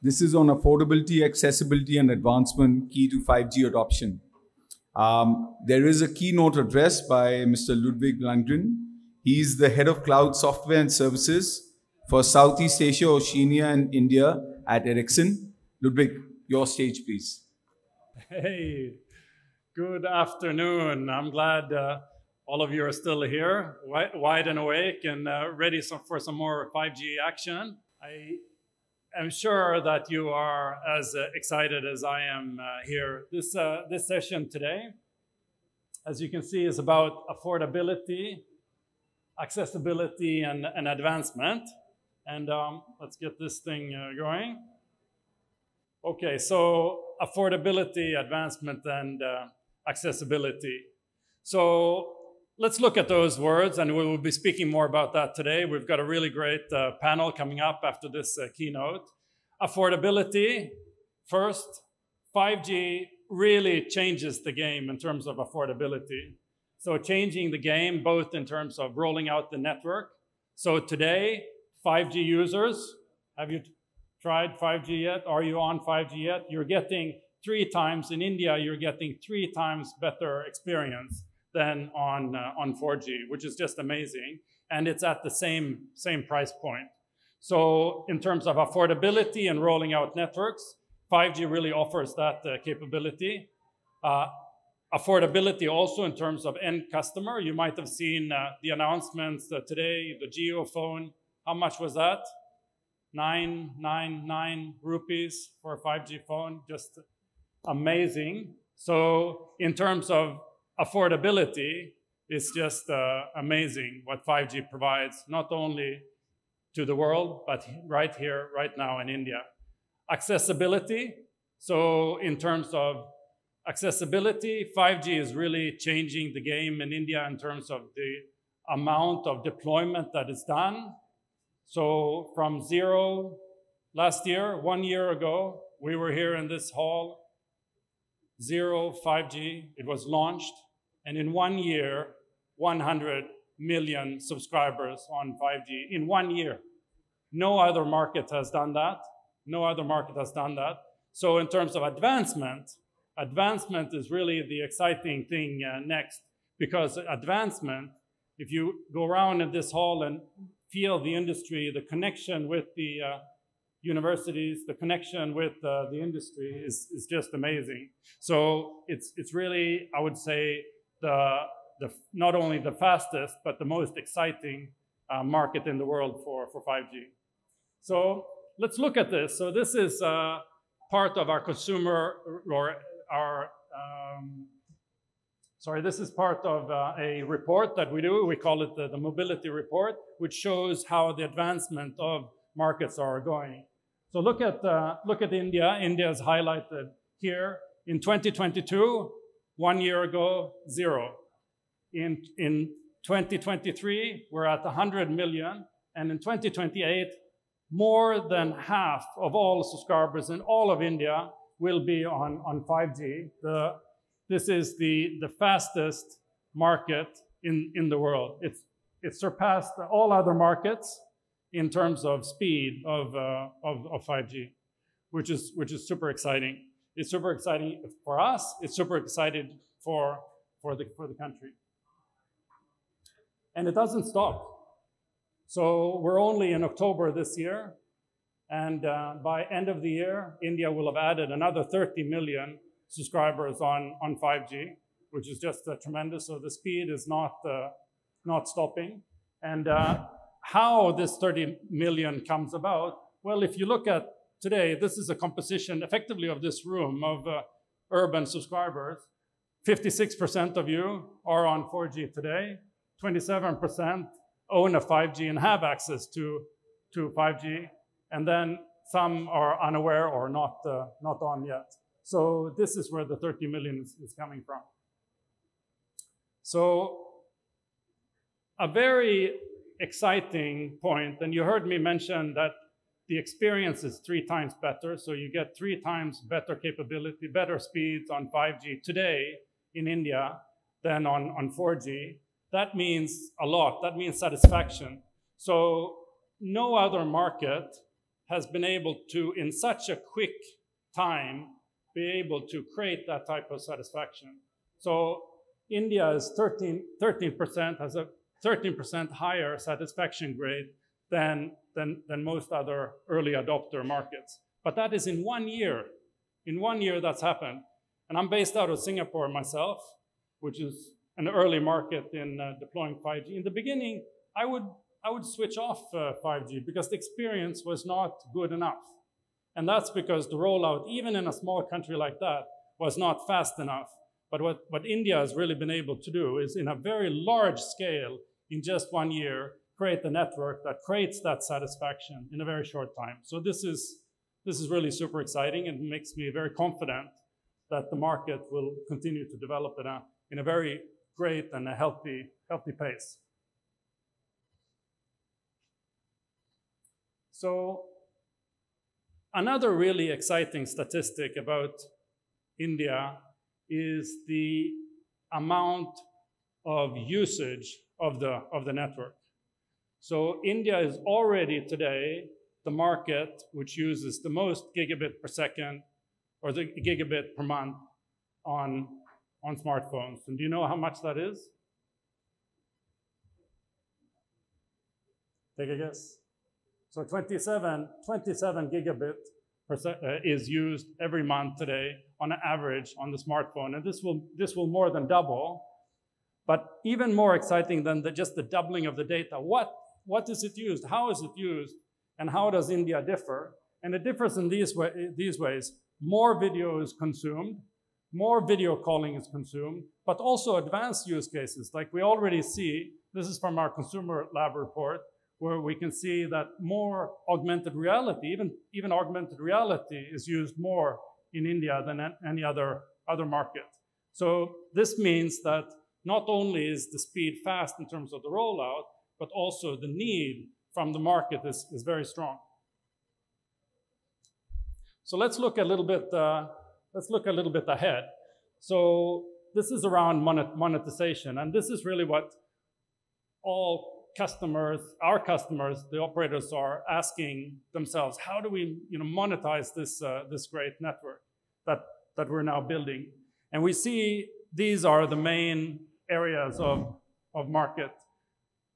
This is on affordability, accessibility, and advancement key to 5G adoption. There is a keynote address by Mr. Ludwig Lundgren. He's the head of cloud software and services for Southeast Asia, Oceania, and India at Ericsson. Ludwig, your stage, please. Hey, good afternoon. I'm glad all of you are still here, wide and awake, and ready for some more 5G action. I'm sure that you are as excited as I am here. This session today, as you can see, is about affordability, accessibility, and advancement. And let's get this thing going. Okay, so affordability, advancement, and accessibility. So let's look at those words, and we will be speaking more about that today. We've got a really great panel coming up after this keynote. Affordability, first, 5G really changes the game in terms of affordability. So changing the game both in terms of rolling out the network. So today, 5G users, have you tried 5G yet? Are you on 5G yet? You're getting 3 times, in India, you're getting 3 times better experience than on 4G, which is just amazing. And it's at the same price point. So in terms of affordability and rolling out networks, 5G really offers that capability. Affordability also in terms of end customer. You might have seen the announcements today, the Geo phone. How much was that? 999 rupees for a 5G phone, just amazing. So in terms of affordability, it's just amazing what 5G provides, not only to the world, but right here, right now in India. Accessibility, so in terms of accessibility, 5G is really changing the game in India in terms of the amount of deployment that is done. So from 0 last year, 1 year ago, we were here in this hall, 0 5G, it was launched, and in 1 year, 100 million subscribers on 5G in 1 year. No other market has done that. No other market has done that. So in terms of advancement is really the exciting thing next, because advancement, if you go around in this hall and feel the industry, the connection with the universities, the connection with the industry is just amazing. So it's really, I would say, not only the fastest, but the most exciting market in the world for 5G. So let's look at this. So this is part of our consumer, or our, this is part of a report that we do. We call it the mobility report, which shows how the advancement of markets are going. So look at India. India is highlighted here. In 2022, 1 year ago, 0. In 2023, we're at 100 million. And in 2028, more than half of all subscribers in all of India will be on 5G. This is the fastest market in the world. It surpassed all other markets in terms of speed of 5G, which is super exciting. It's super exciting for us. It's super exciting for the country. And it doesn't stop. So we're only in October this year, and by end of the year, India will have added another 30 million subscribers on 5G, which is just tremendous. So the speed is not stopping. And how this 30 million comes about, well, if you look at today, this is a composition effectively of this room of urban subscribers. 56% of you are on 4G today. 27% own a 5G and have access to 5G. And then some are unaware or not on yet. So this is where the 30 million is coming from. So a very exciting point, and you heard me mention that the experience is 3 times better. So you get 3 times better capability, better speeds on 5G today in India than on 4G. That means a lot. That means satisfaction. So no other market has been able to, in such a quick time, be able to create that type of satisfaction. So India is 13% has a 13% higher satisfaction grade than most other early adopter markets. But that is in 1 year. In 1 year, that's happened. And I'm based out of Singapore myself, which is an early market in deploying 5G. In the beginning, I would switch off 5G because the experience was not good enough. And that's because the rollout, even in a small country like that, was not fast enough. But what India has really been able to do is, in a very large scale, in just 1 year, create a network that creates that satisfaction in a very short time. So this is really super exciting, and makes me very confident that the market will continue to develop in a very great and a healthy pace. So another really exciting statistic about India is the amount of usage of the network. So India is already today the market which uses the most gigabit per second, or the gigabit per month on smartphones. And do you know how much that is? Take a guess. So 27 gigabit is used every month today on average on the smartphone, and this will more than double. But even more exciting than just the doubling of the data, what is it used? How is it used? And how does India differ? And it differs in these ways. More video is consumed, more video calling is consumed, but also advanced use cases. Like we already see, this is from our consumer lab report, where we can see that more augmented reality, even augmented reality is used more in India than any other market. So this means that not only is the speed fast in terms of the rollout, but also the need from the market is very strong. So let's look a little bit ahead. So this is around monetization, and this is really what all customers, our customers, the operators, are asking themselves: how do we, monetize this great network that we're now building? And we see these are the main areas of market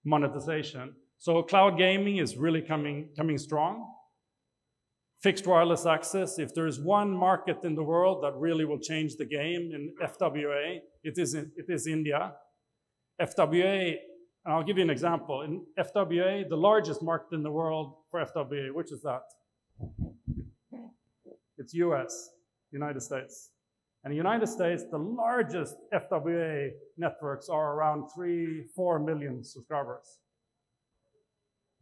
monetization. So cloud gaming is really coming strong. Fixed wireless access, if there's one market in the world that really will change the game in FWA, it is India. FWA, and I'll give you an example. In FWA, the largest market in the world for FWA, which is that? It's US, United States. And in the United States, the largest FWA networks are around 3-4 million subscribers.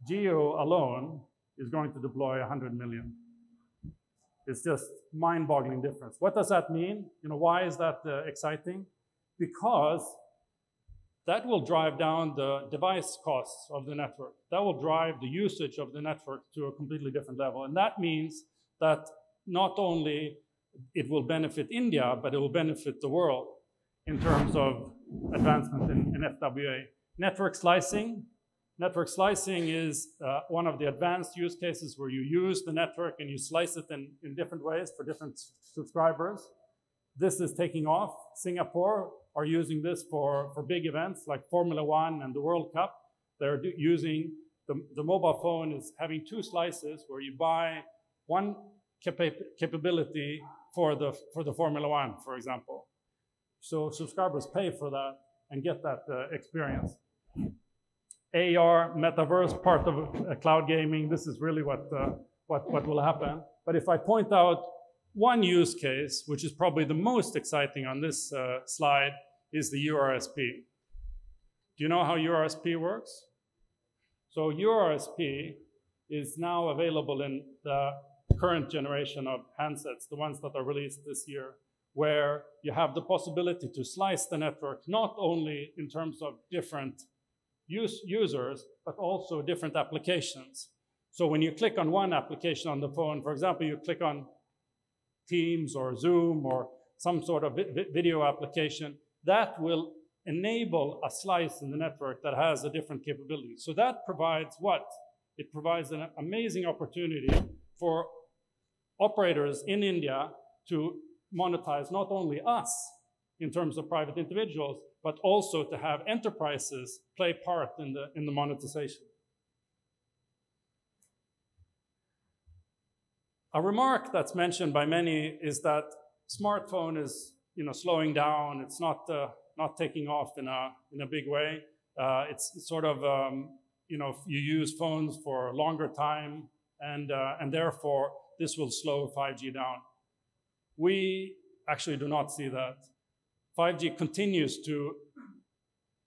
Geo alone is going to deploy 100 million. It's just mind-boggling difference. What does that mean? Why is that exciting? Because that will drive down the device costs of the network. That will drive the usage of the network to a completely different level. And that means that not only it will benefit India, but it will benefit the world in terms of advancement in FWA. Network slicing. Network slicing is one of the advanced use cases where you use the network and you slice it in different ways for different subscribers. This is taking off. Singapore are using this for big events like Formula 1 and the World Cup. They're using the mobile phone is having two slices where you buy one capability for the Formula 1, for example. So subscribers pay for that and get that experience. AR, metaverse, part of cloud gaming. This is really what will happen. But if I point out one use case, which is probably the most exciting on this slide, is the URSP. Do you know how URSP works? So URSP is now available in the current generation of handsets, the ones that are released this year, where you have the possibility to slice the network, not only in terms of different users, but also different applications. So when you click on one application on the phone, for example, you click on Teams or Zoom or some sort of video application, that will enable a slice in the network that has a different capability. So that provides what? It provides an amazing opportunity for operators in India to monetize not only us in terms of private individuals, but also to have enterprises play part in the monetization. A remark that's mentioned by many is that smartphone is, slowing down. It's not taking off in a big way. It's sort of, you use phones for a longer time, and therefore this will slow 5G down. We actually do not see that. 5G continues to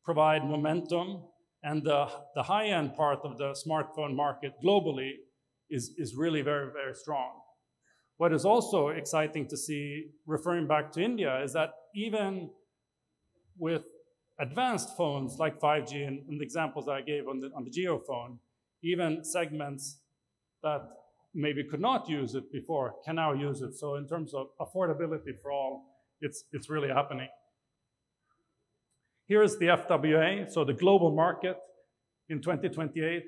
provide momentum, and the high-end part of the smartphone market globally is really very, very strong. What is also exciting to see, referring back to India, is that even with advanced phones like 5G and the examples that I gave on the Geo phone, even segments that maybe could not use it before can now use it. So in terms of affordability for all, it's really happening. Here is the FWA, so the global market in 2028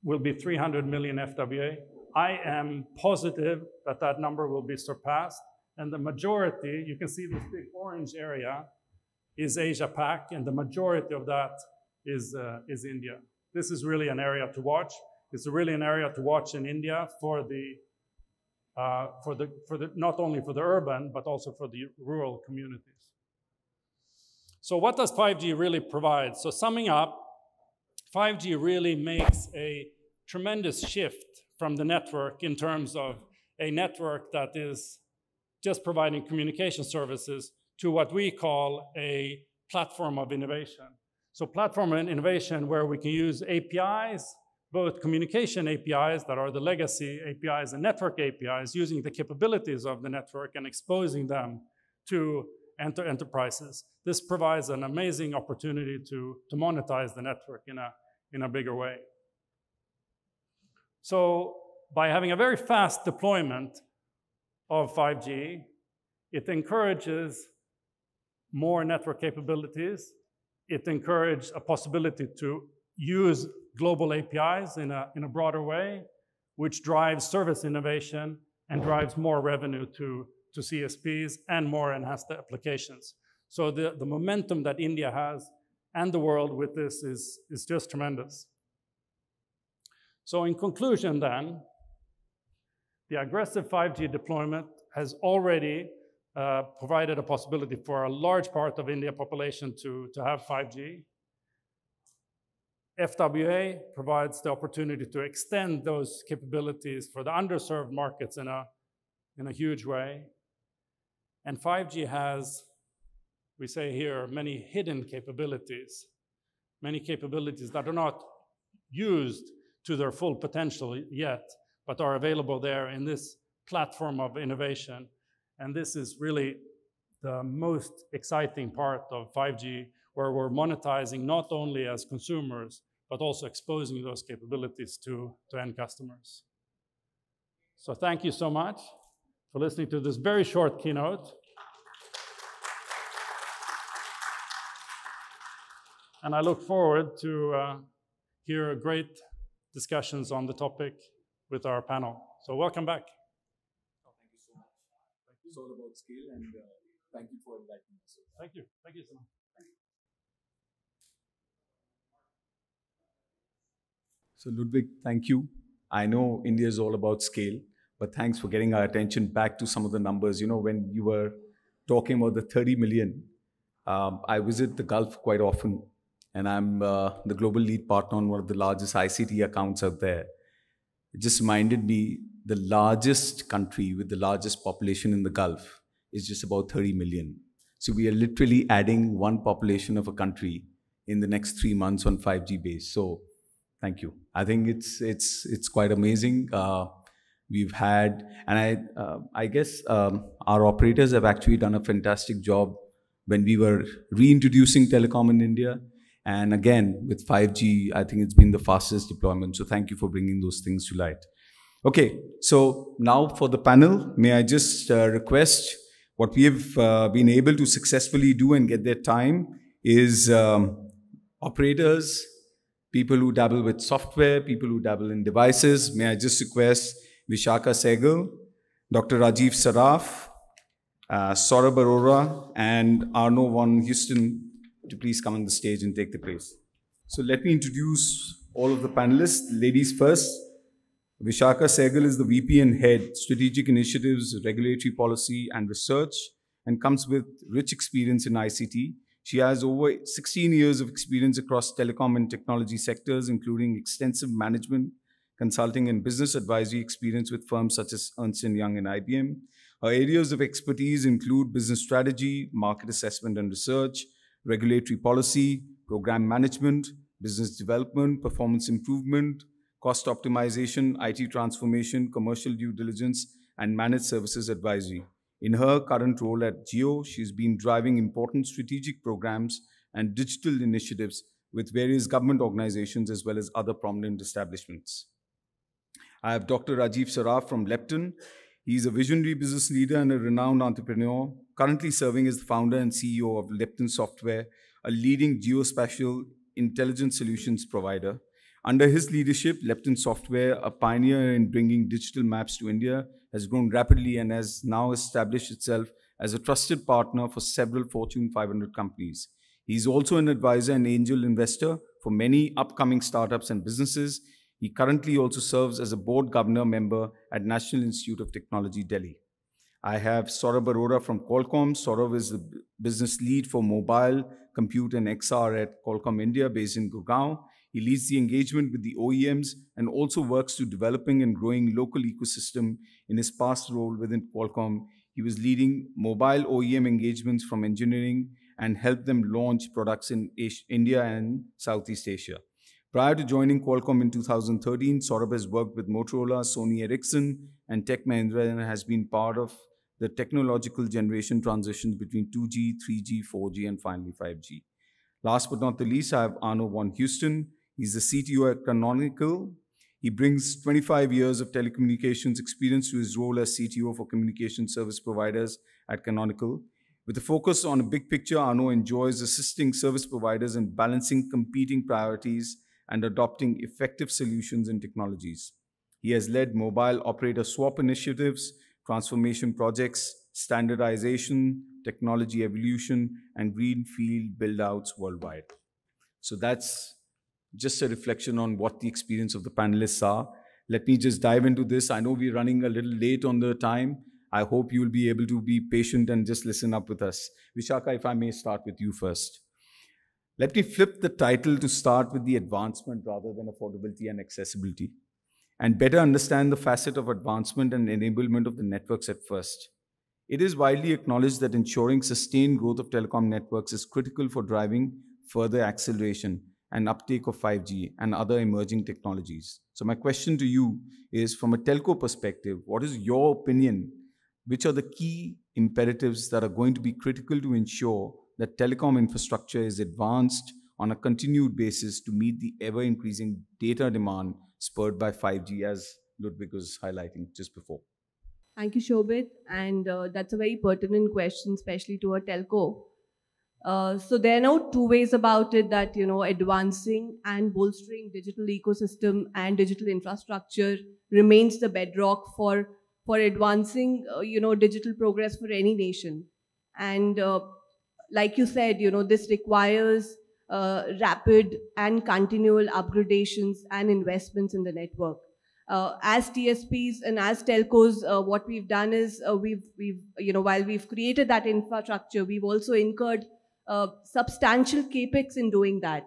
will be 300 million FWA. I am positive that that number will be surpassed, and the majority, you can see this big orange area, is Asia Pac, and the majority of that is India. This is really an area to watch. It's really an area to watch in India for not only for the urban, but also for the rural communities. So what does 5G really provide? So summing up, 5G really makes a tremendous shift from the network in terms of a network that is just providing communication services to what we call a platform of innovation. So platform of innovation where we can use APIs, both communication APIs that are the legacy APIs and network APIs, using the capabilities of the network and exposing them to enterprises. This provides an amazing opportunity to monetize the network in a bigger way. So by having a very fast deployment of 5G, it encourages more network capabilities. It encourages a possibility to use global APIs in a broader way, which drives service innovation and drives more revenue to CSPs and more enhanced applications. So the momentum that India has and the world with this is just tremendous. So in conclusion then, the aggressive 5G deployment has already provided a possibility for a large part of Indian population to have 5G. FWA provides the opportunity to extend those capabilities for the underserved markets in a huge way. And 5G has, we say here, many hidden capabilities, many capabilities that are not used to their full potential yet, but are available there in this platform of innovation. And this is really the most exciting part of 5G, where we're monetizing not only as consumers, but also exposing those capabilities to end customers. So thank you so much for listening to this very short keynote. And I look forward to hear great discussions on the topic with our panel. So welcome back. Oh, thank you so much. It's all about scale, and thank you for inviting us. Thank you. Thank you so much. So Ludwig, thank you. I know India is all about scale, but thanks for getting our attention back to some of the numbers. You know, when you were talking about the 30 million, I visit the Gulf quite often, and I'm the global lead partner on one of the largest ICT accounts out there. It just reminded me the largest country with the largest population in the Gulf is just about 30 million. So we are literally adding one population of a country in the next 3 months on 5G base. So thank you. I think it's quite amazing. We've had, and I guess our operators have actually done a fantastic job when we were reintroducing telecom in India. And again, with 5G, I think it's been the fastest deployment. So thank you for bringing those things to light. Okay, so now for the panel, may I just request what we have been able to successfully do and get their time is operators, people who dabble with software, people who dabble in devices. May I just request Vishaka Sehgal, Dr. Rajiv Saraf, Saurabh Arora, and Arno von Houston to please come on the stage and take the place. So let me introduce all of the panelists. Ladies first. Vishaka Sehgal is the VP and Head, Strategic Initiatives, Regulatory Policy and Research, and comes with rich experience in ICT. She has over 16 years of experience across telecom and technology sectors, including extensive management, consulting, and business advisory experience with firms such as Ernst & Young and IBM. Her areas of expertise include business strategy, market assessment and research, regulatory policy, program management, business development, performance improvement, cost optimization, IT transformation, commercial due diligence, and managed services advisory. In her current role at Jio, she's been driving important strategic programs and digital initiatives with various government organizations as well as other prominent establishments. I have Dr. Rajiv Saraf from Lepton. He's a visionary business leader and a renowned entrepreneur, currently serving as the founder and CEO of Lepton Software, a leading geospatial intelligence solutions provider. Under his leadership, Lepton Software, a pioneer in bringing digital maps to India, has grown rapidly and has now established itself as a trusted partner for several Fortune 500 companies. He is also an advisor and angel investor for many upcoming startups and businesses. He currently also serves as a board governor member at National Institute of Technology, Delhi. I have Saurabh Arora from Qualcomm. Saurabh is the business lead for mobile, compute, and XR at Qualcomm India, based in Gurgaon. He leads the engagement with the OEMs and also works to developing and growing local ecosystem. In his past role within Qualcomm, he was leading mobile OEM engagements from engineering and helped them launch products in India and Southeast Asia. Prior to joining Qualcomm in 2013, Saurabh has worked with Motorola, Sony Ericsson, and Tech Mahindra and has been part of the technological generation transitions between 2G, 3G, 4G, and finally 5G. Last but not the least, I have Arno von Houston. He's the CTO at Canonical. He brings 25 years of telecommunications experience to his role as CTO for communication service providers at Canonical. With a focus on a big picture, Arno enjoys assisting service providers in balancing competing priorities and adopting effective solutions and technologies. He has led mobile operator swap initiatives, transformation projects, standardization, technology evolution, and greenfield build-outs worldwide. So that's just a reflection on what the experience of the panelists are. Let me just dive into this. I know we're running a little late on the time. I hope you'll be able to be patient and just listen up with us. Vishaka, if I may start with you first. Let me flip the title to start with the advancement rather than affordability and accessibility, and better understand the facet of advancement and enablement of the networks at first. It is widely acknowledged that ensuring sustained growth of telecom networks is critical for driving further acceleration and uptake of 5G and other emerging technologies. So my question to you is, from a telco perspective, what is your opinion? Which are the key imperatives that are going to be critical to ensure that telecom infrastructure is advanced on a continued basis to meet the ever-increasing data demand spurred by 5G, as Ludwig was highlighting just before? Thank you, Shobit. And that's a very pertinent question, especially to a telco. So there are now two ways about it, that, advancing and bolstering digital ecosystem and digital infrastructure remains the bedrock for advancing, digital progress for any nation. And like you said, this requires rapid and continual upgradations and investments in the network. As TSPs and as telcos, what we've done is we've while we've created that infrastructure, we've also incurred substantial capex in doing that.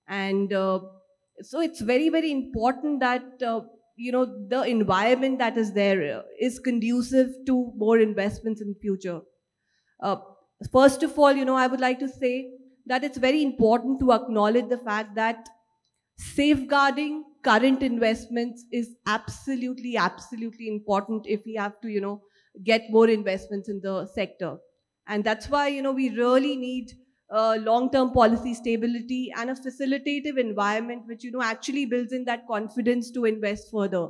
And so it's very, very important that the environment that is there is conducive to more investments in the future. First of all, I would like to say that it's very important to acknowledge the fact that safeguarding current investments is absolutely, absolutely important if we have to, get more investments in the sector. And that's why, we really need long-term policy stability and a facilitative environment which, actually builds in that confidence to invest further.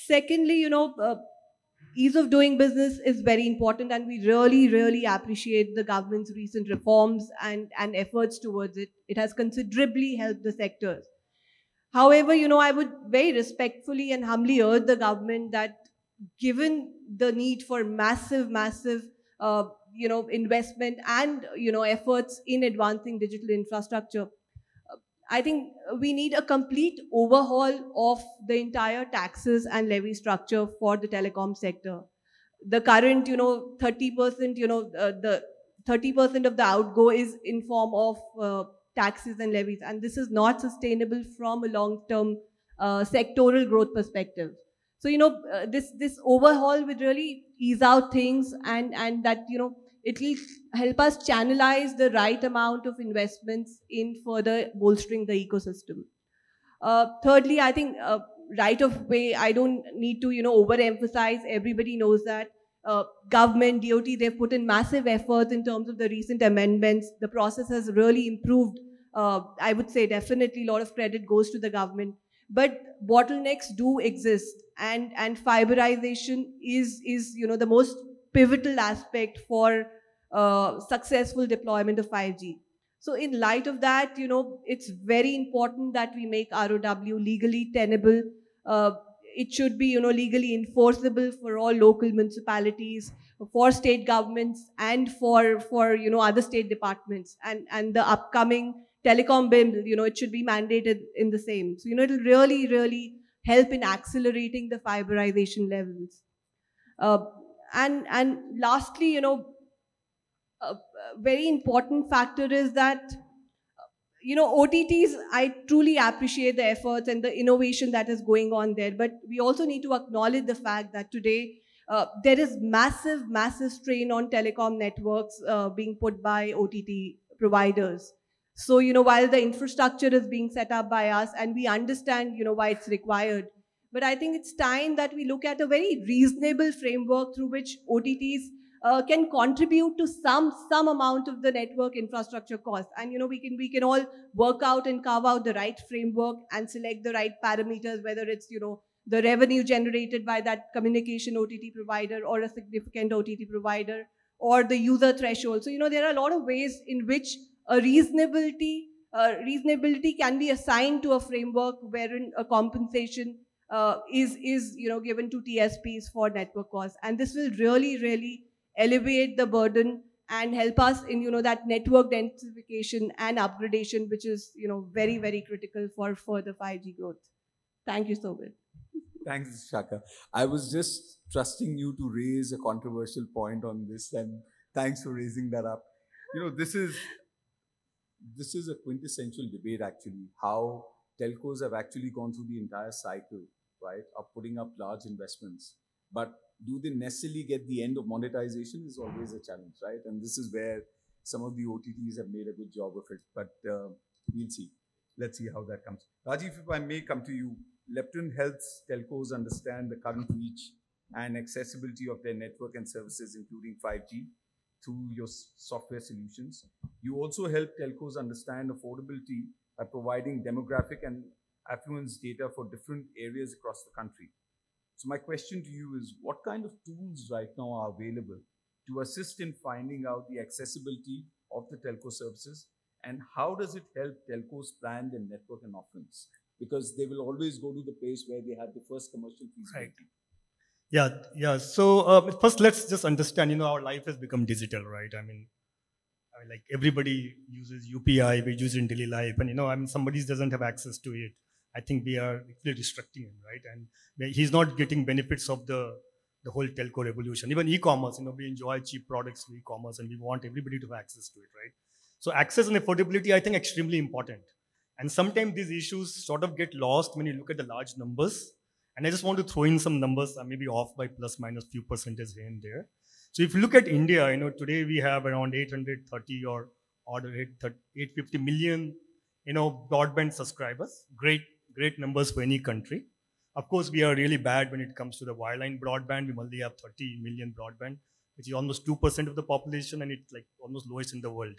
Secondly, Ease of doing business is very important, and we really, really appreciate the government's recent reforms and efforts towards it. It has considerably helped the sectors. However, I would very respectfully and humbly urge the government that given the need for massive, investment and, efforts in advancing digital infrastructure, I think we need a complete overhaul of the entire taxes and levy structure for the telecom sector. The current, 30%, the 30% of the outgo is in form of taxes and levies, and this is not sustainable from a long-term sectoral growth perspective. So, this overhaul would really ease out things, and that, it will help us channelize the right amount of investments in further bolstering the ecosystem. Thirdly, I think right of way, I don't need to, overemphasize. Everybody knows that government, DOT, they've put in massive efforts in terms of the recent amendments. The process has really improved. I would say definitely a lot of credit goes to the government. But bottlenecks do exist, and fiberization is the most pivotal aspect for successful deployment of 5G. So in light of that, it's very important that we make ROW legally tenable. It should be, legally enforceable for all local municipalities, for state governments, and for other state departments. And the upcoming telecom bill, it should be mandated in the same. So, it'll really, really help in accelerating the fiberization levels. And lastly, a very important factor is that, OTTs, I truly appreciate the efforts and the innovation that is going on there. But we also need to acknowledge the fact that today there is massive strain on telecom networks being put by OTT providers. So, while the infrastructure is being set up by us and we understand, why it's required, but I think it's time that we look at a very reasonable framework through which OTTs can contribute to some amount of the network infrastructure cost. And, we can all work out and carve out the right framework and select the right parameters, whether it's, the revenue generated by that communication OTT provider or a significant OTT provider, or the user threshold. So, there are a lot of ways in which a reasonability can be assigned to a framework wherein a compensation is given to TSPs for network costs. And this will really, really elevate the burden and help us in, that network densification and upgradation, which is, very, very critical for further 5G growth. Thank you so much. Thanks, Shaka. I was just trusting you to raise a controversial point on this, and thanks for raising that up. This is a quintessential debate, actually, how telcos have actually gone through the entire cycle, right, of putting up large investments. But do they necessarily get the end of monetization is always a challenge, right? And this is where some of the OTTs have made a good job of it. But we'll see. Let's see how that comes. Rajiv, if I may come to you, Lepton helps telcos understand the current reach and accessibility of their network and services, including 5G, through your software solutions. You also help telcos understand affordability by providing demographic and affluence data for different areas across the country. So my question to you is, what kind of tools right now are available to assist in finding out the accessibility of the telco services, and how does it help telcos plan their network and offerings? Because they will always go to the place where they have the first commercial feasibility. Right. Yeah. So first, let's just understand, our life has become digital, right? I mean, like everybody uses UPI, we use it in daily life, and somebody doesn't have access to it. I think we are really restricting him, right? And he's not getting benefits of the whole telco revolution. Even e-commerce, we enjoy cheap products through e-commerce, and we want everybody to have access to it, right? So access and affordability, I think, extremely important. And sometimes these issues sort of get lost when you look at the large numbers. And I just want to throw in some numbers, maybe off by plus minus few percentage here and there. So if you look at India, today we have around 830 or 850 million, broadband subscribers. Great numbers for any country. Of course, we are really bad when it comes to the wireline broadband. We only have 30 million broadband, which is almost 2% of the population, and it's like almost lowest in the world.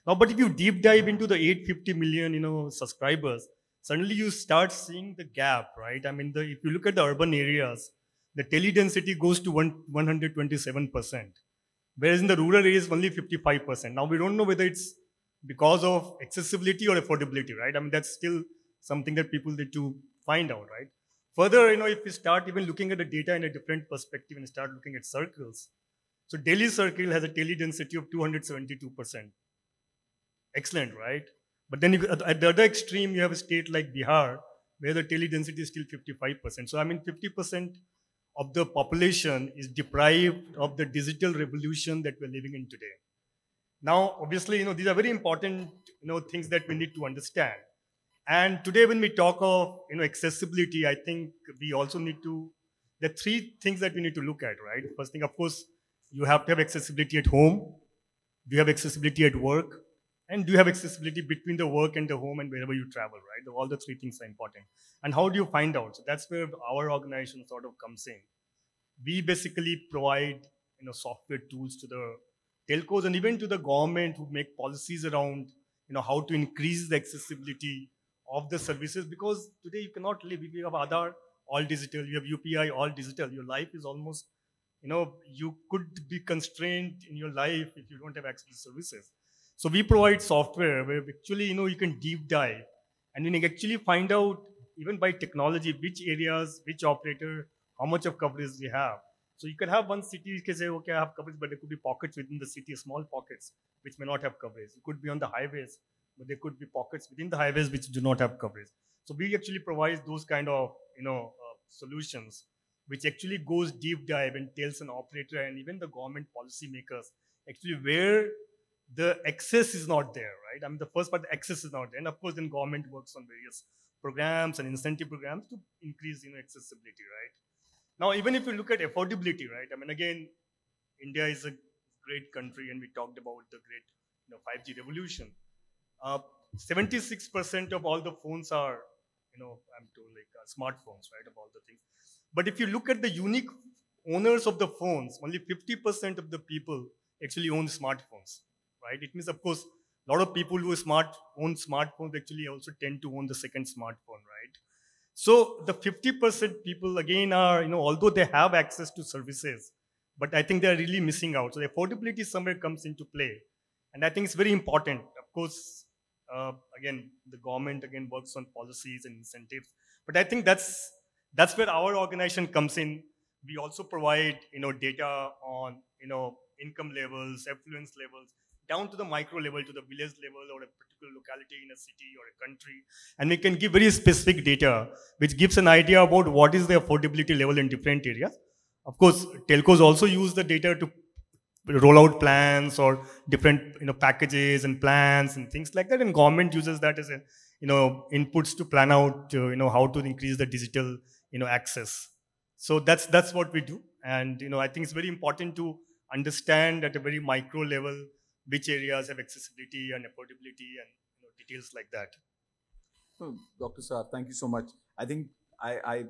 Now, but if you deep dive into the 850 million, subscribers, suddenly you start seeing the gap, right? I mean, if you look at the urban areas, the tele density goes to 127%, whereas in the rural areas only 55%. Now we don't know whether it's because of accessibility or affordability, right? I mean, that's still something that people need to find out, right? Further, if we start even looking at the data in a different perspective and start looking at circles, so Delhi circle has a tele density of 272%. Excellent, right? But then at the other extreme, you have a state like Bihar, where the tele density is still 55%. So I mean, 50% of the population is deprived of the digital revolution that we're living in today. Now, obviously, these are very important, things that we need to understand. And today, when we talk of, accessibility, I think we also need to, there are three things that we need to look at, right? First thing, of course, you have to have accessibility at home. Do you have accessibility at work? And do you have accessibility between the work and the home and wherever you travel, right? All the three things are important. And how do you find out? So that's where our organization sort of comes in. We basically provide, software tools to the telcos and even to the government who make policies around, how to increase the accessibility of the services, because today you cannot live if you have Aadhaar, all digital, you have UPI, all digital. Your life is almost, you could be constrained in your life if you don't have access to services. So we provide software where actually, you can deep dive and you can actually find out, even by technology, which areas, which operator, how much of coverage we have. So you can have one city, you can say, okay, I have coverage, but there could be pockets within the city, small pockets, which may not have coverage. It could be on the highways, but there could be pockets within the highways which do not have coverage. So we actually provide those kind of, solutions, which actually goes deep dive and tells an operator and even the government policymakers actually where the access is not there, right? I mean, the first part, the access is not there. And of course, then government works on various programs and incentive programs to increase, accessibility, right? Now, even if you look at affordability, right? I mean, again, India is a great country, and we talked about the great, 5G revolution. 76% of all the phones are, I'm told like smartphones, right? Of all the things. But if you look at the unique owners of the phones, only 50% of the people actually own smartphones, right? It means, of course, a lot of people who own smartphones actually also tend to own the second smartphone, right? So the 50% people again are, although they have access to services, but I think they're really missing out. So the affordability somewhere comes into play. And I think it's very important. Of course, again, the government again works on policies and incentives. But I think that's where our organization comes in. We also provide, data on, income levels, affluence levels, down to the micro level, to the village level, or a particular locality in a city or a country. And we can give very specific data, which gives an idea about what is the affordability level in different areas. Of course, telcos also use the data to roll out plans or different, packages and plans and things like that. And government uses that as a, inputs to plan out, how to increase the digital, access. So that's what we do. And, I think it's very important to understand at a very micro level which areas have accessibility and affordability and details like that. Oh, Dr. Saab, thank you so much. I think I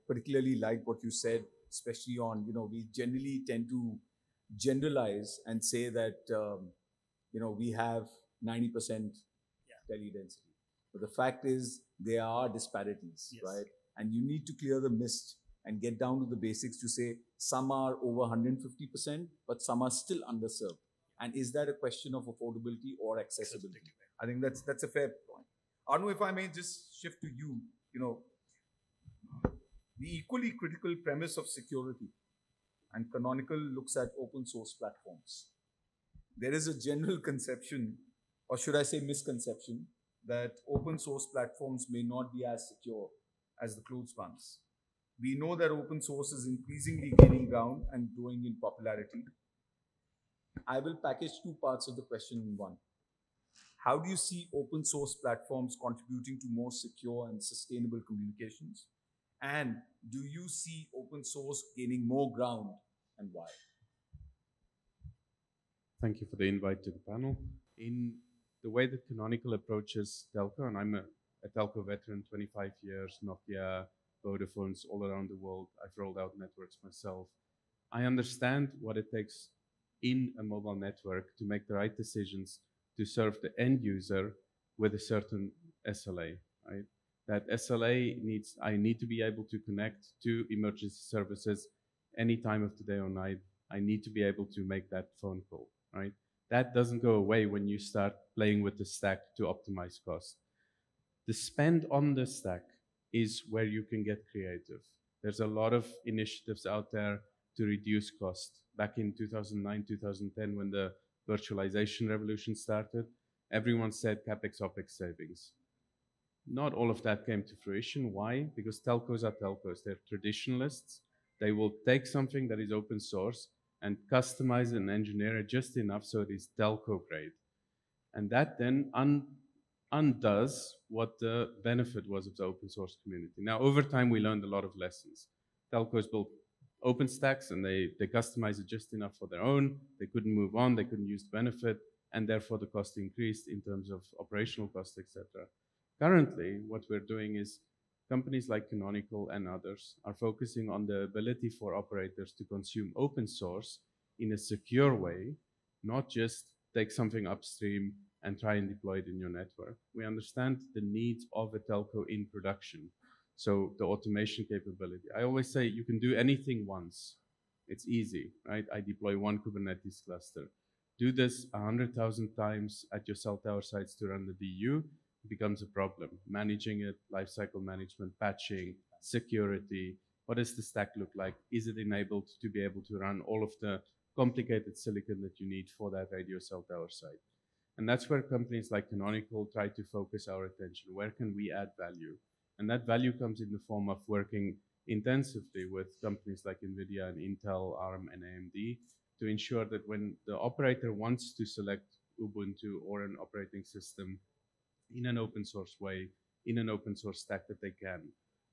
particularly like what you said, especially on, we generally tend to generalize and say that, we have 90% tele density. But the fact is there are disparities, yes, right? And you need to clear the mist and get down to the basics to say some are over 150%, but some are still underserved. And is that a question of affordability or accessibility? I think that's a fair point. Anu, if I may just shift to you, the equally critical premise of security, and Canonical looks at open source platforms. There is a general conception, or should I say misconception, that open source platforms may not be as secure as the closed ones. We know that open source is increasingly gaining ground and growing in popularity. I will package two parts of the question in one. How do you see open source platforms contributing to more secure and sustainable communications? And do you see open source gaining more ground, and why? Thank you for the invite to the panel. In the way that Canonical approaches telco, and I'm a telco veteran, 25 years, Nokia, Vodafone's all around the world. I've rolled out networks myself. I understand what it takes in a mobile network to make the right decisions to serve the end user with a certain SLA, right? That I need to be able to connect to emergency services any time of the day or night. I need to be able to make that phone call, right? That doesn't go away when you start playing with the stack to optimize cost. The spend on the stack is where you can get creative. There's a lot of initiatives out there to reduce cost. Back in 2009, 2010, when the virtualization revolution started, everyone said CapEx, OpEx savings. Not all of that came to fruition. Why? Because telcos are telcos. They're traditionalists. They will take something that is open source and customize and engineer it just enough so it is telco grade. And that then undoes what the benefit was of the open source community. Now, over time, we learned a lot of lessons. Telcos built open stacks and they customized it just enough for their own. They couldn't move on, they couldn't use the benefit, and therefore the cost increased in terms of operational costs, etc. Currently, what we're doing is companies like Canonical and others are focusing on the ability for operators to consume open source in a secure way, not just take something upstream and try and deploy it in your network. We understand the needs of a telco in production. So the automation capability. I always say you can do anything once. It's easy, right? I deploy one Kubernetes cluster. Do this 100,000 times at your cell tower sites to run the DU, becomes a problem. Managing it, lifecycle management, patching, security. What does the stack look like? Is it enabled to be able to run all of the complicated silicon that you need for that radio cell tower site? And that's where companies like Canonical try to focus our attention. Where can we add value? And that value comes in the form of working intensively with companies like NVIDIA and Intel, ARM, and AMD to ensure that when the operator wants to select Ubuntu or an operating system in an open source way, in an open source stack, that they can.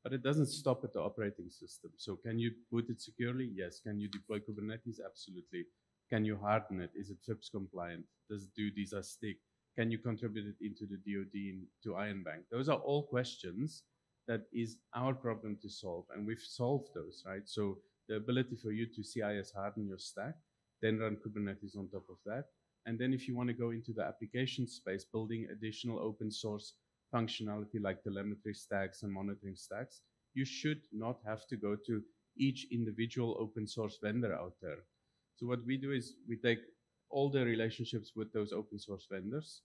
But it doesn't stop at the operating system. So can you boot it securely? Yes. Can you deploy Kubernetes? Absolutely. Can you harden it? Is it FIPS compliant? Does it do these as stick? Can you contribute it into the DoD, to Iron Bank? Those are all questions that is our problem to solve. And we've solved those, right? So the ability for you to CIS harden your stack, then run Kubernetes on top of that. And then if you want to go into the application space, building additional open source functionality like telemetry stacks and monitoring stacks, you should not have to go to each individual open source vendor out there. So what we do is we take all the relationships with those open source vendors,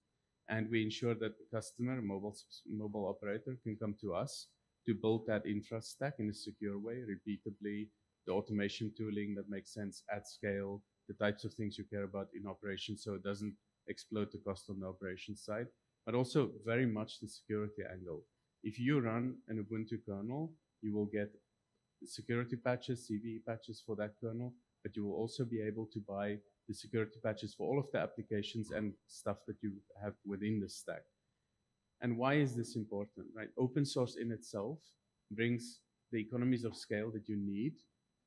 and we ensure that the customer, mobile operator, can come to us to build that infra stack in a secure way, repeatably, the automation tooling that makes sense at scale, the types of things you care about in operations so it doesn't explode the cost on the operations side, but also very much the security angle. If you run an Ubuntu kernel, you will get security patches, CVE patches for that kernel, but you will also be able to buy the security patches for all of the applications and stuff that you have within the stack. And why is this important, right? Open source in itself brings the economies of scale that you need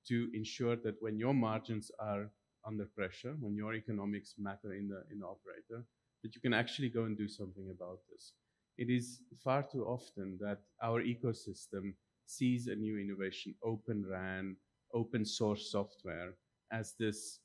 to ensure that when your margins are under pressure, when your economics matter in the operator, that you can actually go and do something about this. It is far too often that our ecosystem sees a new innovation, Open RAN, open source software, as this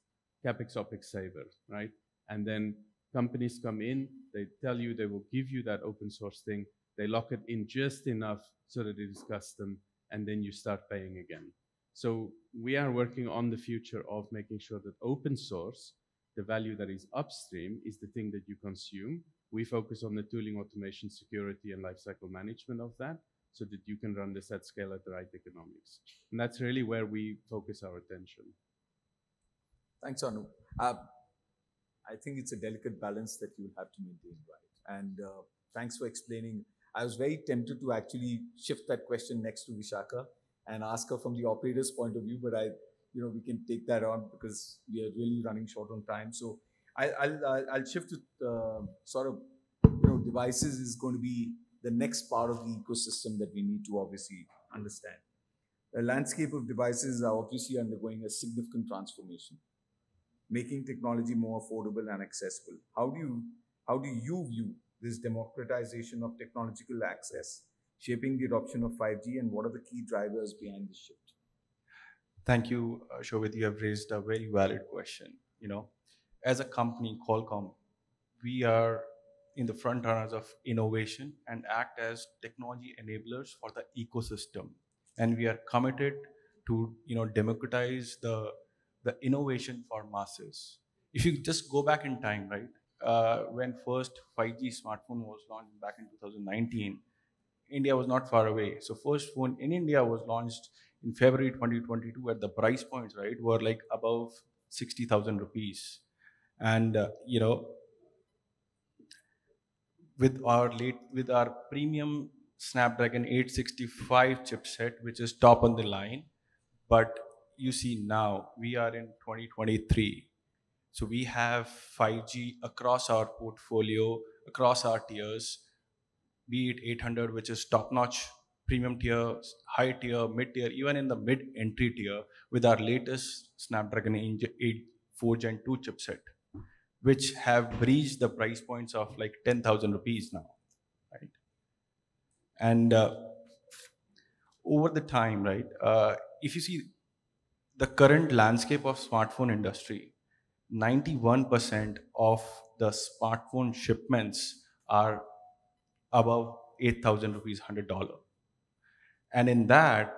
CapEx, OpEx saver, right? And then companies come in, they tell you they will give you that open source thing, they lock it in just enough so that it is custom, and then you start paying again. So we are working on the future of making sure that open source, the value that is upstream, is the thing that you consume. We focus on the tooling, automation, security, and lifecycle management of that so that you can run this at scale at the right economics. And that's really where we focus our attention. Thanks, Anu. I think it's a delicate balance that you'll have to maintain, right? And thanks for explaining. I was very tempted to actually shift that question next to Vishaka and ask her from the operator's point of view, but we can take that on because we are really running short on time. So I'll shift to sort of, devices is going to be the next part of the ecosystem that we need to obviously understand. The landscape of devices are obviously undergoing a significant transformation, making technology more affordable and accessible. How do you view this democratization of technological access shaping the adoption of 5G, and what are the key drivers behind this shift? Thank you, Shobit. You have raised a very valid question. As a company, Qualcomm, we are in the front runners of innovation and act as technology enablers for the ecosystem. And we are committed to democratize the innovation for masses. If you just go back in time, right, when first 5G smartphone was launched back in 2019, India was not far away. So first phone in India was launched in February 2022 at the price points, right, were like above 60,000 rupees. And with our premium Snapdragon 865 chipset, which is top on the line, but you see now we are in 2023. So we have 5G across our portfolio, across our tiers, be it 800, which is top-notch premium tier, high tier, mid tier, even in the mid-entry tier, with our latest Snapdragon 8 4 Gen 2 chipset, which have breached the price points of like 10,000 rupees now, right? And over the time, right, if you see the current landscape of smartphone industry, 91% of the smartphone shipments are above 8,000 rupees, $100. And in that,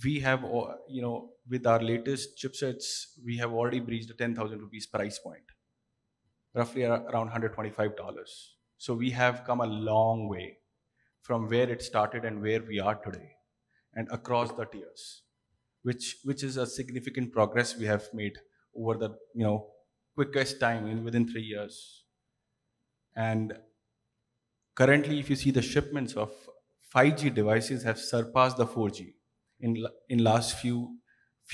we have, with our latest chipsets, we have already breached the 10,000 rupees price point, roughly around $125. So we have come a long way from where it started and where we are today, and across the tiers, which is a significant progress we have made over the quickest time within 3 years. And currently, if you see the shipments of 5G devices have surpassed the 4G in last few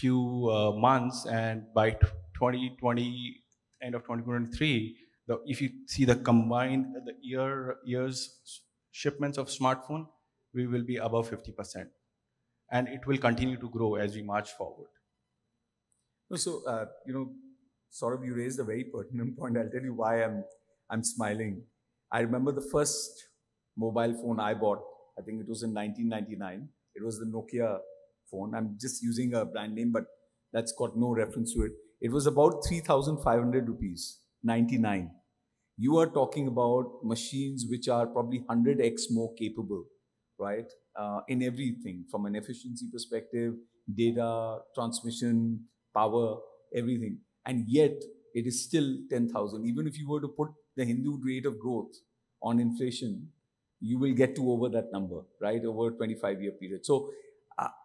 months, and by 2020, end of 2023, if you see the combined years shipments of smartphone, we will be above 50%, and it will continue to grow as we march forward. So, Saurabh, you raised a very pertinent point. I'll tell you why I'm smiling. I remember the first mobile phone I bought. I think it was in 1999. It was the Nokia phone. I'm just using a brand name, but that's got no reference to it. It was about 3,500 rupees, 99. You are talking about machines which are probably 100x more capable, right? In everything, from an efficiency perspective, data, transmission, power, everything. And yet, it is still 10,000. Even if you were to put the Hindu rate of growth on inflation, you will get to over that number, right, over a 25-year period. So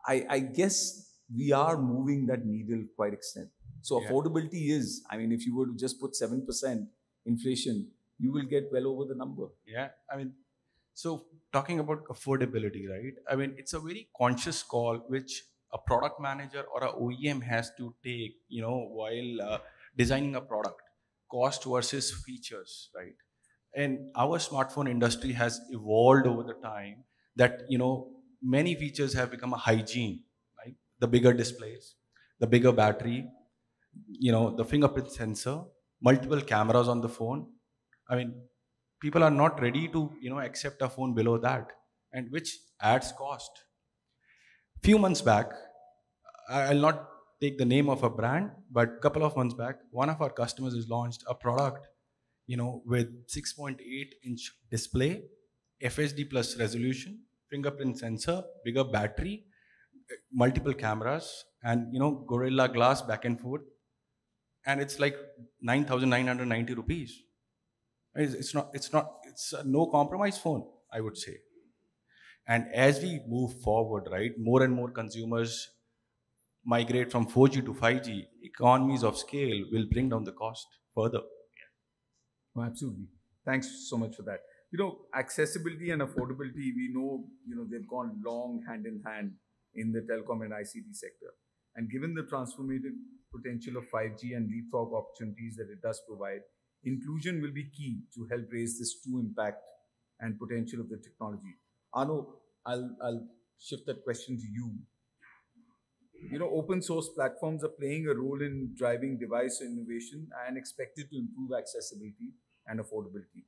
I guess we are moving that needle quite extent. So affordability is, I mean, if you were to just put 7% inflation, you will get well over the number. Yeah, I mean, so talking about affordability, right? I mean, it's a very conscious call which a product manager or a OEM has to take, while designing a product, cost versus features, right? And our smartphone industry has evolved over the time that, many features have become a hygiene, right? The bigger displays, the bigger battery, the fingerprint sensor, multiple cameras on the phone. I mean, people are not ready to, accept a phone below that, and which adds cost. Few months back, I'll not take the name of a brand, but a couple of months back, one of our customers has launched a product, with 6.8-inch display, FHD plus resolution, fingerprint sensor, bigger battery, multiple cameras, and Gorilla Glass back and forth, and it's like 9,990 rupees. It's a no compromise phone, I would say. And as we move forward, right, more and more consumers migrate from 4G to 5G, economies of scale will bring down the cost further. Oh, absolutely. Thanks so much for that. Accessibility and affordability, we know, they've gone long hand in hand in the telecom and ICT sector. And given the transformative potential of 5G and leapfrog opportunities that it does provide, inclusion will be key to help raise this true impact and potential of the technology. Anu, I'll shift that question to you. Open source platforms are playing a role in driving device innovation and expected to improve accessibility and affordability.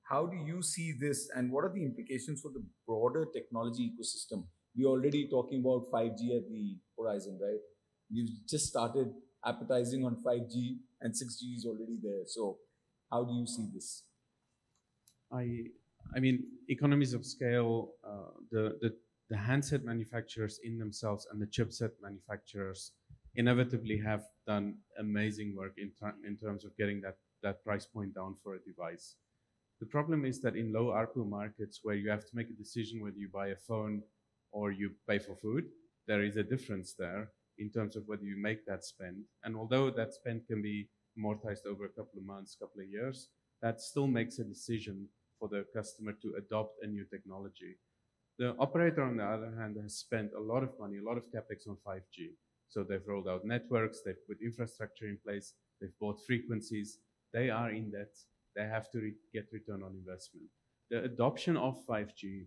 How do you see this, and what are the implications for the broader technology ecosystem? We're already talking about 5G at the horizon, right? We've just started appetizing on 5G, and 6G is already there. So how do you see this? I mean, economies of scale, the handset manufacturers in themselves and the chipset manufacturers inevitably have done amazing work in terms of getting that price point down for a device. The problem is that in low ARPU markets where you have to make a decision whether you buy a phone or you pay for food, there is a difference there in terms of whether you make that spend. And although that spend can be amortized over a couple of months, couple of years, that still makes a decision for the customer to adopt a new technology. The operator, on the other hand, has spent a lot of money, a lot of capex on 5G. So they've rolled out networks, they've put infrastructure in place, they've bought frequencies. They are in debt. They have to get return on investment. The adoption of 5G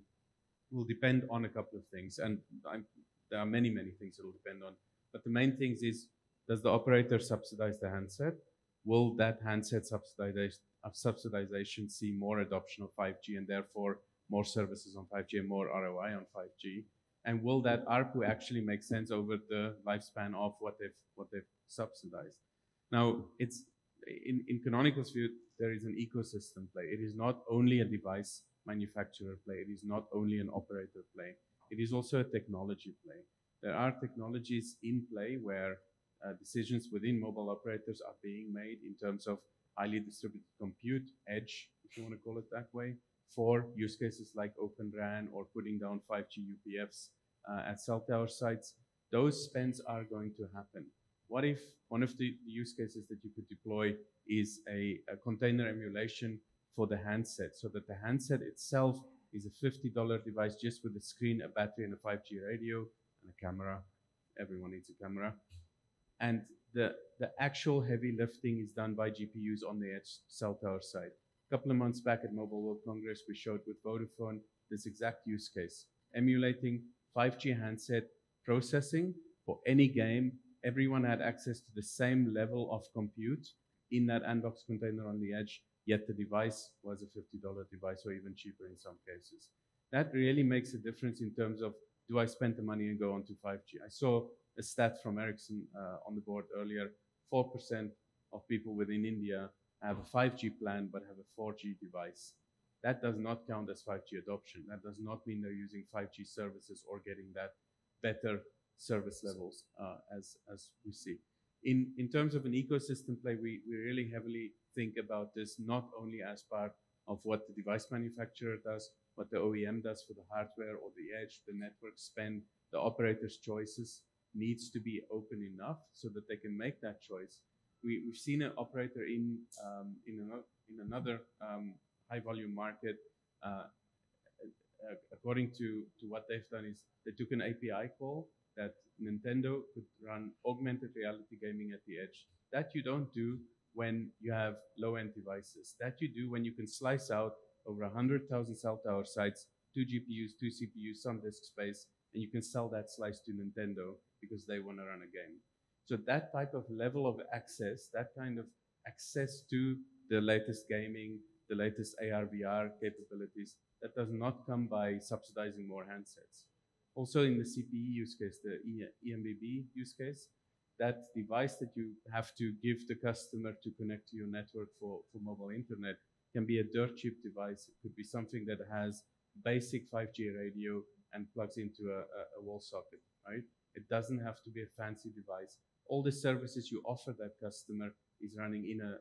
will depend on a couple of things, and there are many, many things it will depend on. But the main things is, does the operator subsidize the handset? Will that handset subsidization see more adoption of 5G and therefore more services on 5G and more ROI on 5G? And will that ARPU actually make sense over the lifespan of what they've subsidized? Now, it's in Canonical's view, there is an ecosystem play. It is not only a device manufacturer play. It is not only an operator play. It is also a technology play. There are technologies in play where decisions within mobile operators are being made in terms of highly distributed compute, edge, if you want to call it that way, for use cases like Open RAN or putting down 5G UPFs at cell tower sites. Those spends are going to happen. What if one of the use cases that you could deploy is a container emulation for the handset, so that the handset itself is a $50 device just with a screen, a battery, and a 5G radio, and a camera. Everyone needs a camera. And the actual heavy lifting is done by GPUs on the edge cell tower side. A couple of months back at Mobile World Congress, we showed with Vodafone this exact use case, emulating 5G handset processing for any game. Everyone had access to the same level of compute in that Andbox container on the edge, yet the device was a $50 device or even cheaper in some cases. That really makes a difference in terms of, do I spend the money and go on to 5G? I saw a stat from Ericsson on the board earlier. 4% of people within India have a 5G plan but have a 4G device. That does not count as 5G adoption. That does not mean they're using 5G services or getting that better service levels as we see. In terms of an ecosystem play, we really heavily think about this not only as part of what the device manufacturer does, what the OEM does for the hardware or the edge, the network spend, the operator's choices needs to be open enough so that they can make that choice. We've seen an operator in another high volume market. According to what they've done is they took an API call that Nintendo could run augmented reality gaming at the edge. That you don't do when you have low-end devices. That you do when you can slice out over 100,000 cell tower sites, 2 GPUs, 2 CPUs, some disk space, and you can sell that slice to Nintendo because they want to run a game. So that type of level of access, that kind of access to the latest gaming, the latest AR, VR capabilities, that does not come by subsidizing more handsets. Also in the CPE use case, the EMBB use case, that device that you have to give the customer to connect to your network for mobile internet can be a dirt cheap device. It could be something that has basic 5G radio and plugs into a wall socket, right? It doesn't have to be a fancy device. All the services you offer that customer is running in a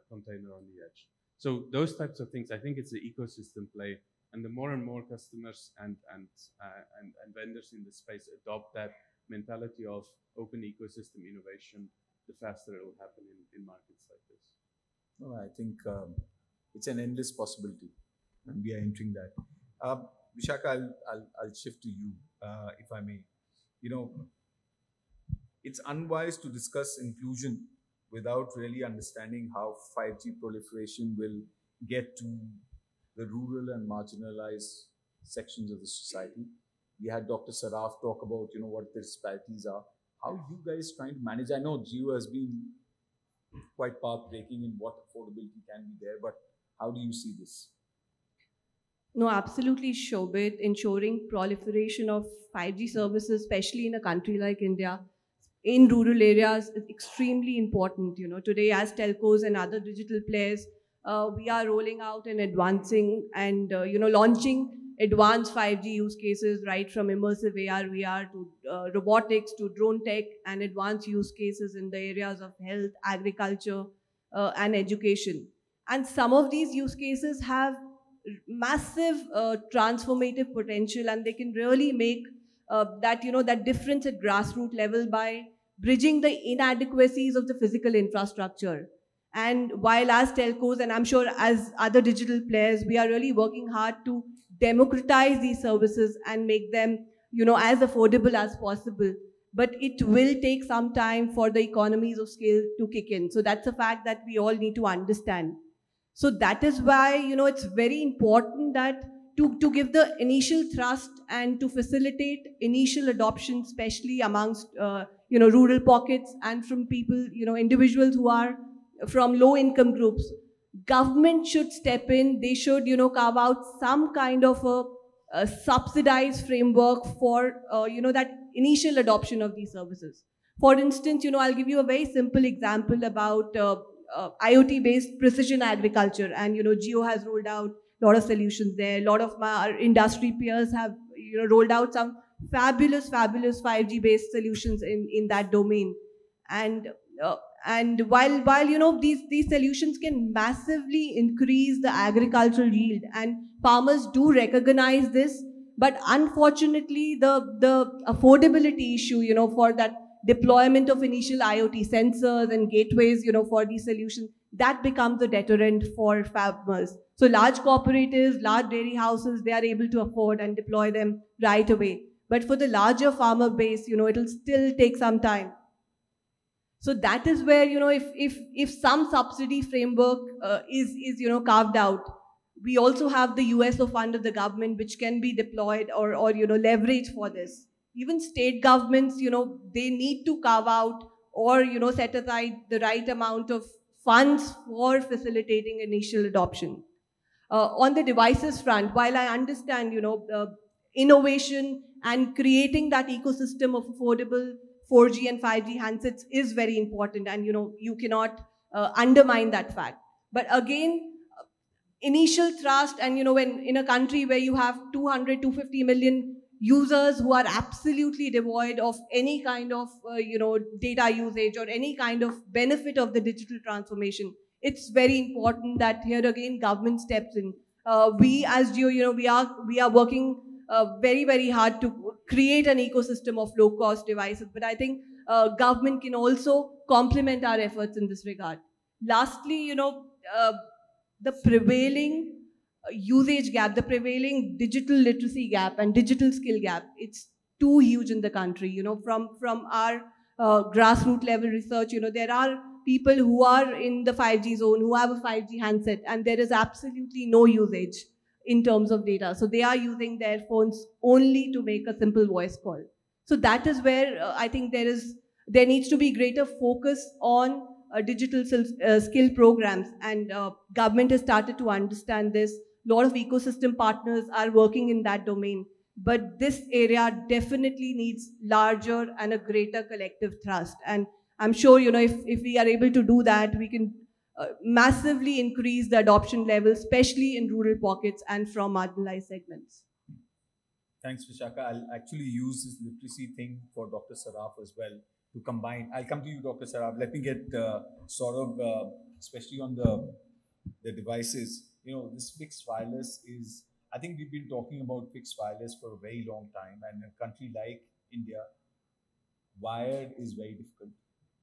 container on the edge. So those types of things, I think it's an ecosystem play. And the more and more customers and vendors in the space adopt that mentality of open ecosystem innovation, the faster it will happen in markets like this. No, I think it's an endless possibility, and we are entering that. Vishaka, I'll shift to you, if I may. You know, it's unwise to discuss inclusion without really understanding how 5G proliferation will get to the rural and marginalized sections of the society. We had Dr. Saraf talk about, you know, what the disparities are. How you guys trying to manage? I know Jio has been quite path-breaking in what affordability can be there, but how do you see this? No, absolutely, Shobit. Ensuring proliferation of 5G services, especially in a country like India, in rural areas is extremely important. You know, today as telcos and other digital players, we are rolling out and advancing and launching advanced 5G use cases, right from immersive AR, VR to robotics to drone tech, and advanced use cases in the areas of health, agriculture, and education. And some of these use cases have massive transformative potential, and they can really make that difference at grassroots level by bridging the inadequacies of the physical infrastructure. And while as telcos, and I'm sure as other digital players, we are really working hard to democratize these services and make them as affordable as possible. But it will take some time for the economies of scale to kick in. So that's a fact that we all need to understand. So that is why it's very important that to give the initial thrust and to facilitate initial adoption, especially amongst rural pockets and from people, individuals who are from low income groups. Government should step in. They should carve out some kind of a subsidized framework for that initial adoption of these services. For instance, I'll give you a very simple example about IoT-based precision agriculture, and Geo has rolled out a lot of solutions there. A lot of our industry peers have rolled out some fabulous 5G-based solutions in that domain. And while these solutions can massively increase the agricultural yield, and farmers do recognize this, but unfortunately the affordability issue for that deployment of initial IoT sensors and gateways for these solutions, that becomes a deterrent for farmers. So large cooperatives, large dairy houses, they are able to afford and deploy them right away. But for the larger farmer base, it'll still take some time. So that is where, if some subsidy framework is carved out, we also have the USO fund of the government, which can be deployed or leveraged for this. Even state governments, they need to carve out or, set aside the right amount of funds for facilitating initial adoption. On the devices front, while I understand, innovation and creating that ecosystem of affordable 4G and 5G handsets is very important, and you cannot undermine that fact. But again, initial trust, and when in a country where you have 250 million users who are absolutely devoid of any kind of data usage or any kind of benefit of the digital transformation, it's very important that here again government steps in. We as Geo, we are working very hard to create an ecosystem of low cost devices, but I think government can also complement our efforts in this regard. Lastly, the prevailing usage gap, the prevailing digital literacy gap and digital skill gap, it's too huge in the country. From our grassroots level research, there are people who are in the 5G zone who have a 5G handset, and there is absolutely no usage in terms of data. So they are using their phones only to make a simple voice call. So that is where I think there needs to be greater focus on digital skill programs, and government has started to understand this. A lot of ecosystem partners are working in that domain, but this area definitely needs larger and a greater collective thrust. And I'm sure if we are able to do that, we can massively increase the adoption level, especially in rural pockets and from marginalized segments. Thanks, Vishaka. I'll actually use this literacy thing for Dr. Saraf as well to combine. I'll come to you, Dr. Saraf. Let me get especially on the devices. This fixed wireless is, I think we've been talking about fixed wireless for a very long time, and in a country like India, wired is very difficult.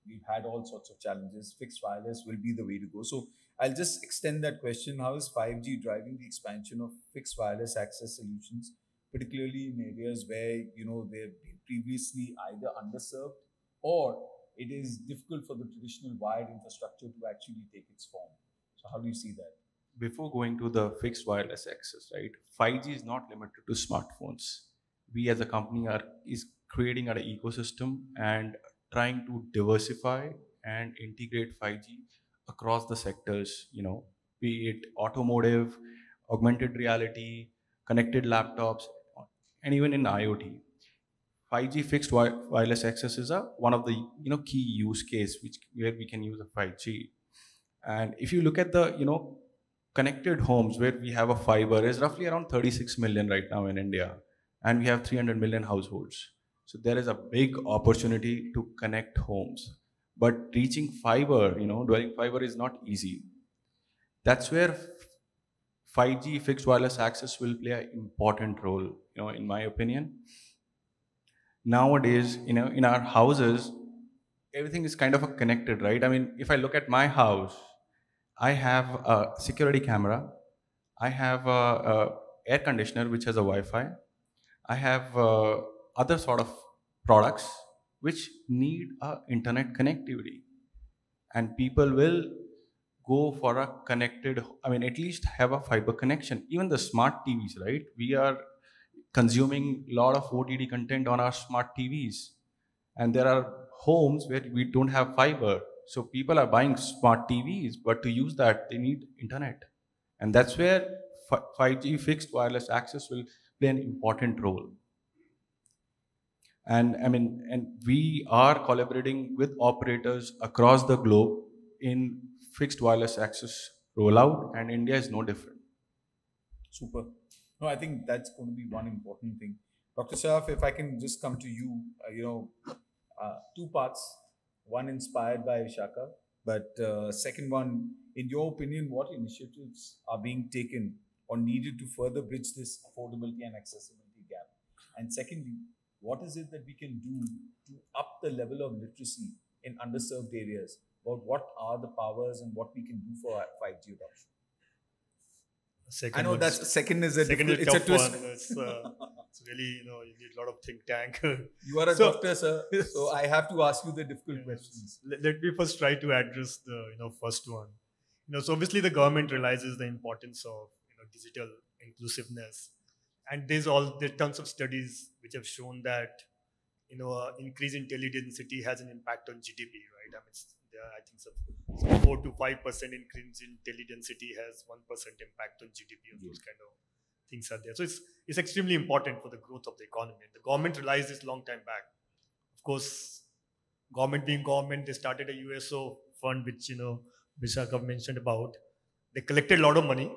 We've had all sorts of challenges. Fixed wireless will be the way to go. So I'll just extend that question. How is 5G driving the expansion of fixed wireless access solutions, particularly in areas where, they've been previously either underserved or it is difficult for the traditional wired infrastructure to actually take its form? So how do you see that? Before going to the fixed wireless access, right? 5G is not limited to smartphones. We as a company is creating an ecosystem and trying to diversify and integrate 5G across the sectors, be it automotive, augmented reality, connected laptops, and even in IoT. 5G fixed wireless access is one of the key use case where we can use a 5G. And if you look at the connected homes where we have a fiber is roughly around 36 million right now in India, and we have 300 million households. So there is a big opportunity to connect homes. But reaching fiber, dwelling fiber is not easy. That's where 5G fixed wireless access will play an important role, in my opinion. Nowadays, in our houses, everything is kind of a connected, right? I mean, if I look at my house, I have a security camera, I have a air conditioner which has a Wi-Fi, I have other sort of products which need a internet connectivity, and people will go for a connected. I mean, at least have a fiber connection. Even the smart TVs, right? We are consuming a lot of OTT content on our smart TVs, and there are homes where we don't have fiber, so people are buying smart TVs, but to use that they need internet, and that's where 5G fixed wireless access will play an important role. And I mean, and we are collaborating with operators across the globe in fixed wireless access rollout, and India is no different. Super. No, I think that's going to be one important thing. Dr. Shaf, if I can just come to you, two parts. One inspired by Vishaka, but second one, in your opinion, what initiatives are being taken or needed to further bridge this affordability and accessibility gap? And secondly, what is it that we can do to up the level of literacy in underserved areas? About what are the powers and what we can do for 5G adoption? Second I know that second is a tough one. It's really, you need a lot of think tank. You are a doctor, sir, so I have to ask you the difficult questions. Let me first try to address the first one. So obviously the government realizes the importance of digital inclusiveness, and there's tons of studies which have shown that increase in teledensity has an impact on GDP, right? I mean, I think so 4 to 5% increase in teledensity has 1% impact on GDP, and those kind of things are there. So it's extremely important for the growth of the economy. The government realized this long time back. Of course, government being government, they started a USO fund, which Vishaka mentioned about. They collected a lot of money.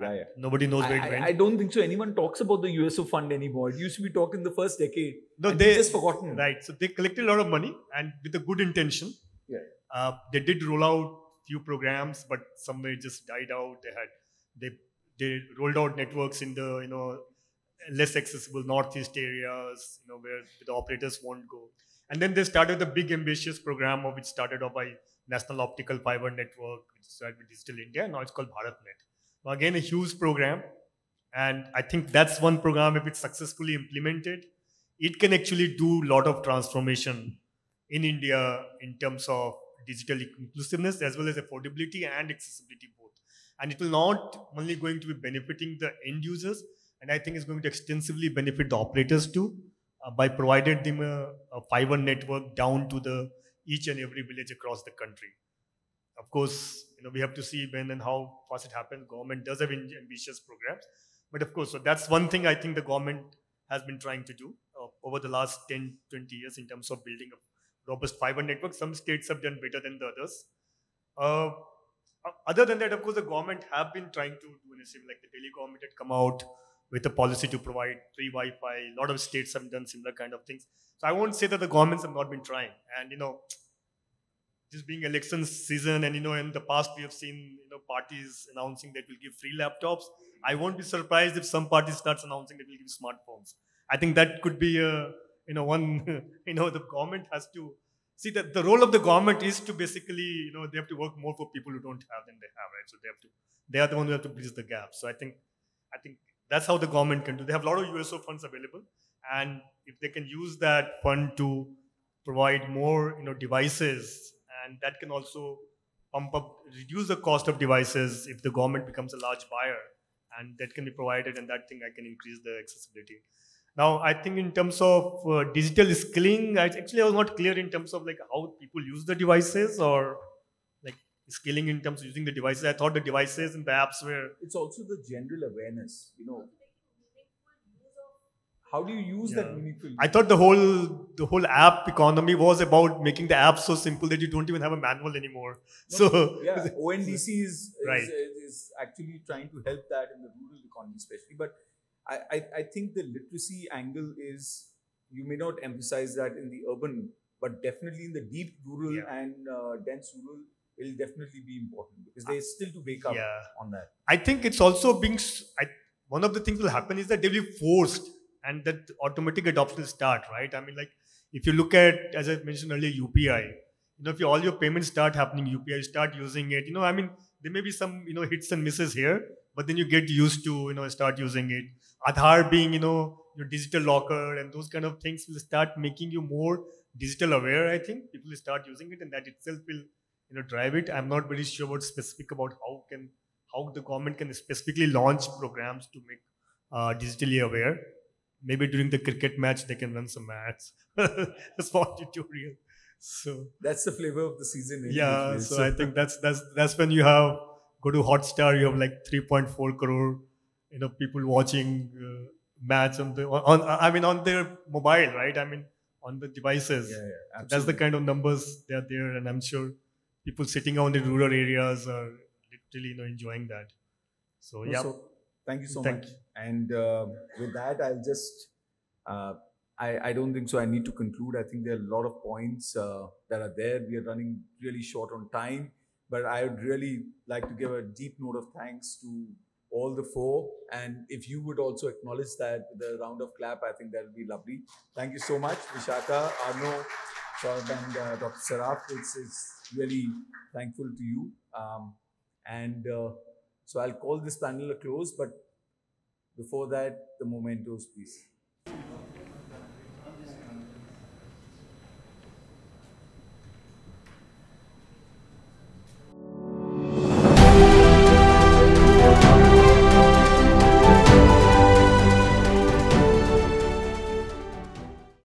Yeah. Nobody knows where it went. I don't think so. Anyone talks about the USO fund anymore. It used to be talked in the first decade. No, they just forgotten. Right. So they collected a lot of money, and with a good intention. Yeah. They did roll out few programs, but somewhere it just died out. They rolled out networks in the less accessible northeast areas, where the operators won't go. And then they started the big ambitious program, which started off by National Optical Fiber Network, which started with Digital India. Now it's called BharatNet. Now again, a huge program, and I think that's one program. If it's successfully implemented, it can actually do a lot of transformation in India in terms of digital inclusiveness as well as affordability and accessibility both. And it will not only going to be benefiting the end users, and I think it's going to extensively benefit the operators too, by providing them a fiber network down to each and every village across the country. Of course, we have to see when and how fast it happens. Government does have ambitious programs, but of course, so that's one thing I think the government has been trying to do over the last 10, 20 years in terms of building a robust fiber network. Some states have done better than the others. Other than that, of course, the government have been trying to do anything. Like the Delhi government had come out with a policy to provide free Wi-Fi. A lot of states have done similar kind of things. So I won't say that the governments have not been trying. And this being election season, and in the past we have seen parties announcing that will give free laptops. I won't be surprised if some party starts announcing that will give smartphones. I think that could be one. The government has to see that the role of the government is to basically they have to work more for people who don't have than they have, right? So they are the ones who have to bridge the gap. So I think that's how the government can do. They have a lot of USO funds available, and if they can use that fund to provide more devices, and that can also reduce the cost of devices if the government becomes a large buyer, and that can be provided, and that thing I can increase the accessibility. Now, I think in terms of digital skilling, I was not clear in terms of how people use the devices, or skilling in terms of using the devices. I thought the devices and the apps were... It's also the general awareness, How do you use that meaningful? I thought the whole app economy was about making the app so simple that you don't even have a manual anymore. ONDC is is actually trying to help that in the rural economy especially. But I think the literacy angle is, you may not emphasize that in the urban, but definitely in the deep rural and dense rural, it will definitely be important because there's still to wake up on that. I think it's also being, one of the things will happen is that they will be forced and that automatic adoption will start, right? I mean, like, if you look at, as I mentioned earlier, UPI, if all your payments start happening UPI, start using it, I mean, there may be some, hits and misses here, but then you get used to, start using it. Aadhaar being, your digital locker and those kind of things will start making you more digital aware. I think people will start using it, and that itself will, drive it. I'm not very sure about specific about how the government can specifically launch programs to make digitally aware. Maybe during the cricket match they can run some ads, a sport tutorial. So that's the flavor of the season. Yeah, so I think that's when you have go to Hotstar. You have like 3.4 crore, people watching match on their mobile, right? I mean, on the devices. Yeah, that's the kind of numbers that are there, and I'm sure people sitting out in the rural areas are literally, enjoying that. So yeah. So, thank you so much. And with that, I'll just. I don't think so. I need to conclude. I think there are a lot of points that are there. We are running really short on time, but I would really like to give a deep note of thanks to all the four. And if you would also acknowledge that with a round of clap, I think that would be lovely. Thank you so much, Vishaka, Arno, Saurabh, and Dr. Saraf. It's really thankful to you. So I'll call this panel a close, but before that, the mementos, please.